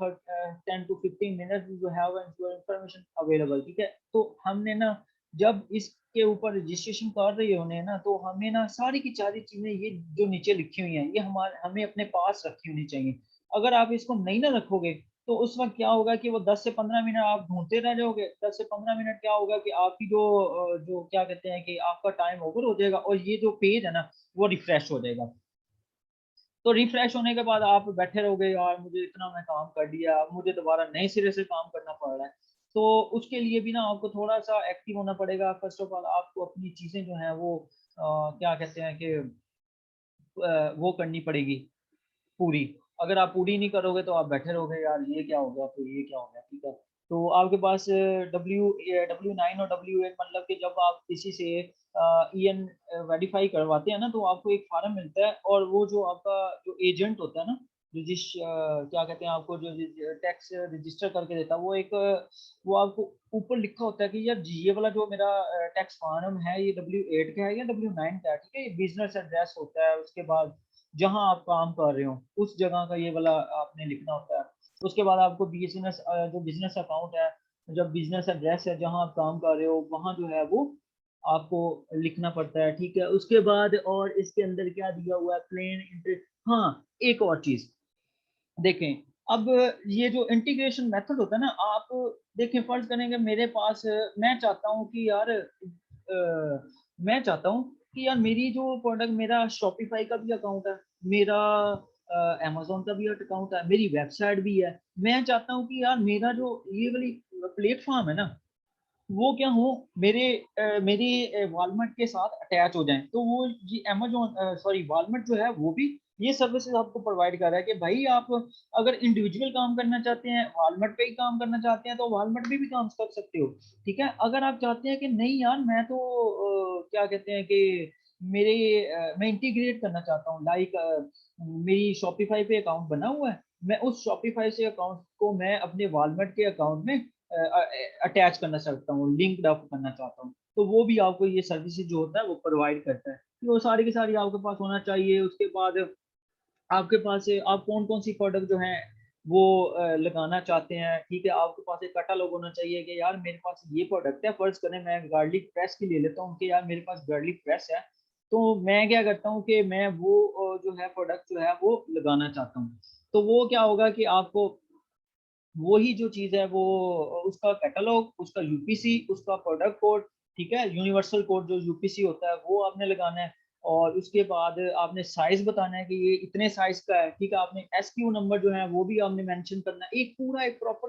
10 to 15 minutes you have your information available. ठीक है। तो हमने ना जब इसके ऊपर रजिस्ट्रेशन कर रही होने ना, तो हमें ना सारी की सारी चीजें ये जो नीचे लिखी हुई हैं ये हमें अपने पास रखी होनी चाहिए। अगर आप इसको नहीं ना रखोगे तो उस वक्त क्या होगा कि वो 10 से 15 मिनट आप ढूंढते रह जाओगे। 10 से 15 मिनट क्या होगा कि आपकी जो क्या कहते हैं कि आपका टाइम ओवर हो जाएगा और ये जो पेज है ना वो रिफ्रेश हो जाएगा। तो रिफ्रेश होने के बाद आप बैठे रहोगे, यार मुझे इतना मैं काम कर लिया, मुझे दोबारा नए सिरे से काम करना पड़ रहा है। तो उसके लिए भी ना आपको थोड़ा सा एक्टिव होना पड़ेगा। फर्स्ट ऑफ ऑल आपको अपनी चीजें जो हैं वो क्या कहते हैं कि वो करनी पड़ेगी पूरी। अगर आप पूरी नहीं करोगे तो आप बैठे रहोगे, यार ये क्या हो गया, तो ये क्या हो गया, ठीक है। तो आपके पास W9 और W8, मतलब कि जब आप किसी से EN वेरीफाई करवाते हैं ना, तो आपको एक फार्म मिलता है, और वो जो आपका जो एजेंट होता है ना, क्या कहते हैं, आपको जो टैक्स रजिस्टर करके देता है, वो एक वो आपको ऊपर लिखा होता है कि यार ये वाला जो मेरा टैक्स फार्म है ये W8 का है या W9 का है, ठीक है। ये बिजनेस एड्रेस होता है, उसके बाद जहां आप काम कर रहे हो उस जगह का ये वाला आपने लिखना होता है। उसके बाद आपको बिजनेस जो बिजनेस अकाउंट है, जब बिजनेस एड्रेस है जहां आप काम कर रहे हो वहां जो है वो आपको लिखना पड़ता है, ठीक है। उसके बाद और इसके अंदर क्या दिया हुआ है, प्लेन इंटर। हाँ, एक और चीज देखें। अब ये जो इंटीग्रेशन मेथड होता है ना, आप देखें, फर्ज करेंगे मेरे पास मैं चाहता हूँ कि यार मैं चाहता हूँ कि यार मेरी जो प्रोडक्ट, मेरा शॉपिफाई का भी अकाउंट है, मेरा अमेजोन का भी अकाउंट है, मेरी वेबसाइट भी है। मैं चाहता हूँ कि यार मेरा जो ये वाली प्लेटफॉर्म है ना, वो क्या हो, मेरी वॉलमार्ट के साथ अटैच हो जाएं। तो वो ये अमेजोन सॉरी वॉलमार्ट जो है वो भी ये सर्विसेज आपको प्रोवाइड कर रहा है कि भाई आप अगर इंडिविजुअल काम करना चाहते हैं, वॉलमार्ट पे ही काम करना चाहते हैं, तो वॉलमार्ट पे भी काम कर सकते हो, ठीक है। अगर आप चाहते हैं कि नहीं यार मैं तो क्या कहते हैं कि मैं इंटीग्रेट करना चाहता हूँ, लाइक मेरी शॉपिफाई पे अकाउंट बना हुआ है, मैं उस शॉपिफाई से अकाउंट को मैं अपने वॉलमार्ट के अकाउंट में अटैच करना चाहता हूँ, लिंक अप करना चाहता हूँ, तो वो भी आपको ये सर्विसेज जो होता है वो प्रोवाइड करता है। तो वो सारी की सारी आपके पास होना चाहिए। उसके बाद आपके पास आप कौन कौन सी प्रोडक्ट जो है वो लगाना चाहते हैं, ठीक है। आपके पास एक कैटलॉग होना चाहिए कि यार मेरे पास ये प्रोडक्ट है। फर्ज करें मैं गार्लिक प्रेस की ले लेता हूँ कि यार मेरे पास गार्लिक प्रेस है, तो मैं क्या करता हूँ कि मैं वो जो है प्रोडक्ट जो है वो लगाना चाहता हूँ। तो वो क्या होगा कि आपको वही जो चीज है वो उसका कैटलॉग, उसका यूपीसी, उसका प्रोडक्ट कोड, ठीक है, यूनिवर्सल कोड जो यूपीसी होता है वो आपने लगाना है। और उसके बाद आपने साइज बताना है कि ये इतने साइज का है, ठीक है। आपने एसक्यू नंबर जो है वो भी आपने मेंशन करना है। एक पूरा एक प्रॉपर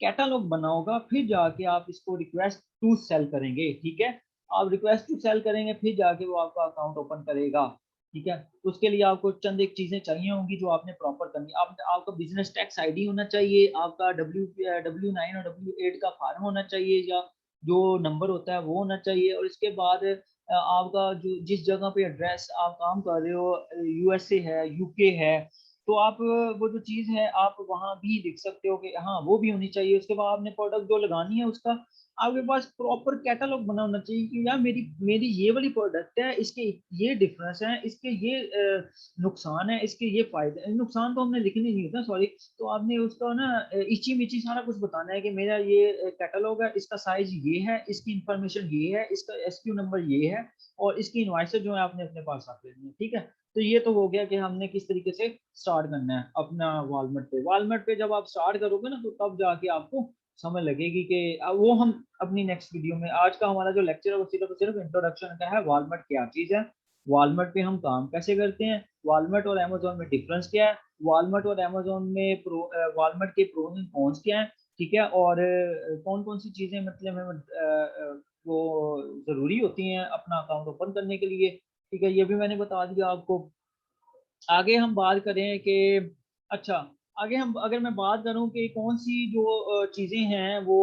कैटलॉग बना होगा, फिर जाके आप इसको रिक्वेस्ट टू सेल करेंगे, ठीक है। आप रिक्वेस्ट टू सेल करेंगे, फिर जाके वो आपका अकाउंट ओपन करेगा, ठीक है। उसके लिए आपको चंद एक चीजें चाहिए होंगी जो आपने प्रॉपर करनी। आपका बिजनेस टैक्स आईडी होना चाहिए, आपका W9 और W8 का फार्म होना चाहिए, या जो नंबर होता है वो होना चाहिए। और इसके बाद आपका जो जिस जगह पे एड्रेस आप काम कर रहे हो, USA है, UK है, तो आप वो जो चीज़ है आप वहाँ भी लिख सकते हो कि हाँ वो भी होनी चाहिए। उसके बाद आपने प्रोडक्ट जो लगानी है उसका आपके पास प्रॉपर कैटलॉग बना होना चाहिए कि यार मेरी मेरी ये वाली प्रोडक्ट है, इसके ये डिफरेंस है, इसके ये नुकसान है, इसके ये फायदे हैं। नुकसान तो हमने लिखने नहीं होता, सॉरी। तो आपने उसका ना इची मिची सारा कुछ बताना है कि मेरा ये कैटलॉग है, इसका साइज ये है, इसकी इंफॉर्मेशन ये है, इसका SKU नंबर ये है, और इसकी इनवॉइसेज जो है आपने अपने पास रख लेनी है, ठीक है। तो ये तो हो गया कि हमने किस तरीके से स्टार्ट करना है अपना वॉलमार्ट पे। वॉलमार्ट पे जब आप स्टार्ट करोगे ना, तो तब जाके आपको समझ लगेगी कि वो हम अपनी नेक्स्ट वीडियो में, आज का हमारा जो लेक्चर है वो सिर्फ इंट्रोडक्शन का है, वॉलमार्ट क्या चीज है, वॉलमार्ट पे हम काम कैसे करते हैं, वॉलमार्ट और अमेजोन में डिफरेंस क्या है, वॉलमार्ट और अमेजोन में वॉलमार्ट के प्रोज एंड कॉन्स क्या है, ठीक है। और कौन कौन सी चीजें मतलब हमें वो जरूरी होती हैं अपना अकाउंट ओपन करने के लिए, ठीक है। ये भी मैंने बता दिया आपको। आगे हम बात करें कि अच्छा, आगे हम अगर मैं बात करूं कि कौन सी जो चीजें हैं वो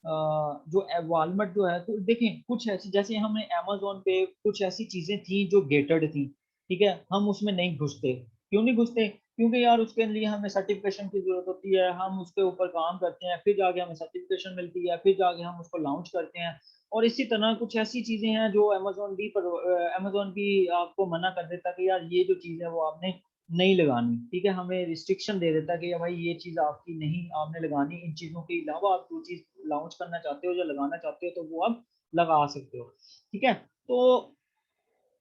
जो वॉलमार्ट जो है, तो देखें कुछ ऐसी, जैसे हमने अमेजोन पे कुछ ऐसी चीजें थी जो गेटेड थी, ठीक है। हम उसमें नहीं घुसते। क्यों नहीं घुसते? क्योंकि यार उसके लिए हमें सर्टिफिकेशन की जरूरत होती है, हम उसके ऊपर काम करते हैं, फिर जाके हमें सर्टिफिकेशन मिलती है, फिर जाके हम उसको लॉन्च करते हैं। और इसी तरह कुछ ऐसी चीजें हैं जो अमेजोन भी आपको मना कर देता कि यार ये जो चीज है वो आपने नहीं लगानी, ठीक है। हमें रिस्ट्रिक्शन दे देता कि भाई ये चीज आपकी नहीं, आपने लगानी, इन चीजों के अलावा आप जो चीज लॉन्च करना चाहते हो या लगाना चाहते हो तो वो आप लगा सकते हो, ठीक है। तो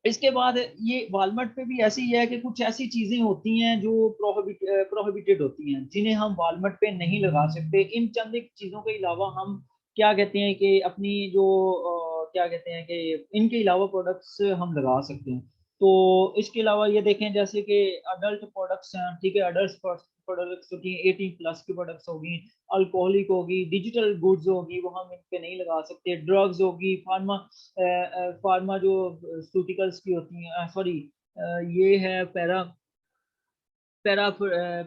इसके बाद ये वॉलमार्ट पे भी ऐसी ही है कि कुछ ऐसी चीजें होती हैं जो प्रोहिबिटेड होती हैं, जिन्हें हम वॉलमार्ट पे नहीं लगा सकते। इन चंद एक चीजों के अलावा हम क्या कहते हैं कि अपनी जो क्या कहते हैं कि इनके अलावा प्रोडक्ट्स हम लगा सकते हैं। तो इसके अलावा ये देखें जैसे कि अडल्ट प्रोडक्ट्स हैं, ठीक है, अडल्ट प्रोडक्ट्स होती हैं, 18+ की प्रोडक्ट्स होगी, अल्कोहलिक होगी, डिजिटल गुड्स होगी, वो हम इन पे नहीं लगा सकते, ड्रग्स होगी, फार्मा जो सूटिकल्स की होती हैं, सॉरी, ये है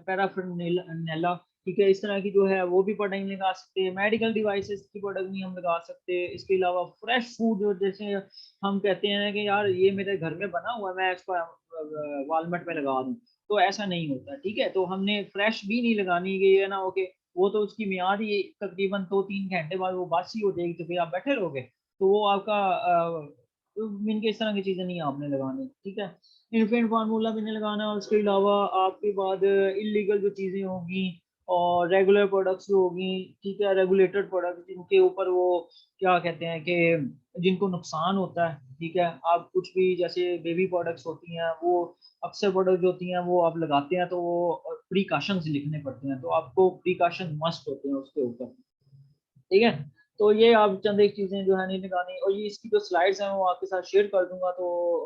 पैराफर्नेला, ठीक है, इस तरह की जो है वो भी प्रोडक्ट नहीं लगा सकते, मेडिकल डिवाइसेस की प्रोडक्ट नहीं हम लगा सकते। इसके अलावा फ्रेश फूड जो जैसे हम कहते हैं कि यार ये मेरे घर में बना हुआ है, मैं इसको वॉलमार्ट में लगा दूं, तो ऐसा नहीं होता, ठीक है। तो हमने फ्रेश भी नहीं लगानी, कि ये ना हो कि वो तो उसकी मियाद ही तकरीबन 2-3 घंटे बाद वो बासी हो जाएगी, तो फिर आप बैठे रहोगे, तो वो आपका इनके इस तरह की चीजें नहीं आपने लगानी, ठीक है। इन्फेंट फार्मूला भी नहीं लगाना। और उसके अलावा आपके बाद इलीगल जो चीज़ें होंगी और रेगुलर प्रोडक्ट्स जो होगी, ठीक है, रेगुलेटेड प्रोडक्ट्स जिनके ऊपर वो क्या कहते हैं कि जिनको नुकसान होता है, ठीक है, आप कुछ भी जैसे बेबी प्रोडक्ट्स होती हैं, वो अक्सर प्रोडक्ट जो होती हैं वो आप लगाते हैं तो वो प्रिकॉशंस लिखने पड़ते हैं, तो आपको प्रिकॉशन मस्ट होते हैं उसके ऊपर, ठीक है। तो ये आप चंद एक चीजें जो है नहीं लगानी, और ये इसकी जो स्लाइड्स हैं वो आपके साथ शेयर कर दूंगा, तो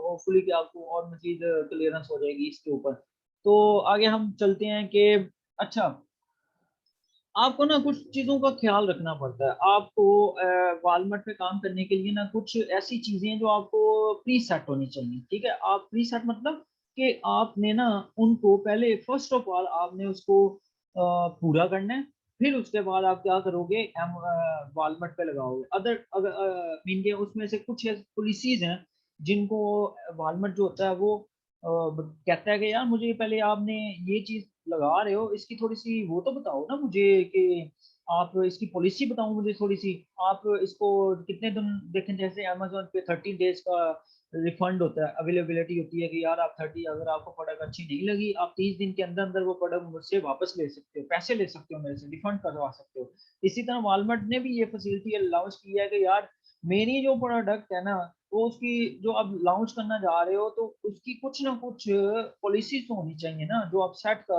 होपफुली कि आपको और मजीद क्लियरेंस हो जाएगी इसके ऊपर। तो आगे हम चलते हैं कि अच्छा, आपको ना कुछ चीजों का ख्याल रखना पड़ता है। आपको वॉलमार्ट पे काम करने के लिए ना कुछ ऐसी चीजें हैं जो आपको प्री सेट होनी चाहिए, ठीक है। आप प्री सेट मतलब कि आपने ना उनको पहले फर्स्ट ऑफ ऑल आपने उसको पूरा करना है, फिर उसके बाद आप क्या करोगे, वॉलमार्ट पे लगाओगे। अदर अगर मीन के उसमें से कुछ पॉलिसीज हैं जिनको वॉलमार्ट जो होता है वो कहता है कि यार मुझे पहले आपने ये चीज लगा रहे हो, इसकी थोड़ी सी वो तो बताओ ना मुझे, कि आप इसकी पॉलिसी बताओ मुझे थोड़ी सी। आप इसको कितने दिन देखें, जैसे अमेजोन पे 30 डेज का रिफंड होता है, अवेलेबिलिटी होती है कि यार आप 30, अगर आपको प्रोडक्ट अच्छी नहीं लगी, आप 30 दिन के अंदर अंदर वो प्रोडक्ट मुझसे वापस ले सकते हो, पैसे ले सकते हो मेरे से, रिफंड करवा सकते हो। इसी तरह वॉलमार्ट ने भी ये फैसिलिटी लॉन्च की है कि यार मेरी जो प्रोडक्ट है ना, तो उसकी जो आप लॉन्च करना जा रहे हो, तो उसकी कुछ ना कुछ पॉलिसी तो होनी चाहिए ना जो आप सेट कर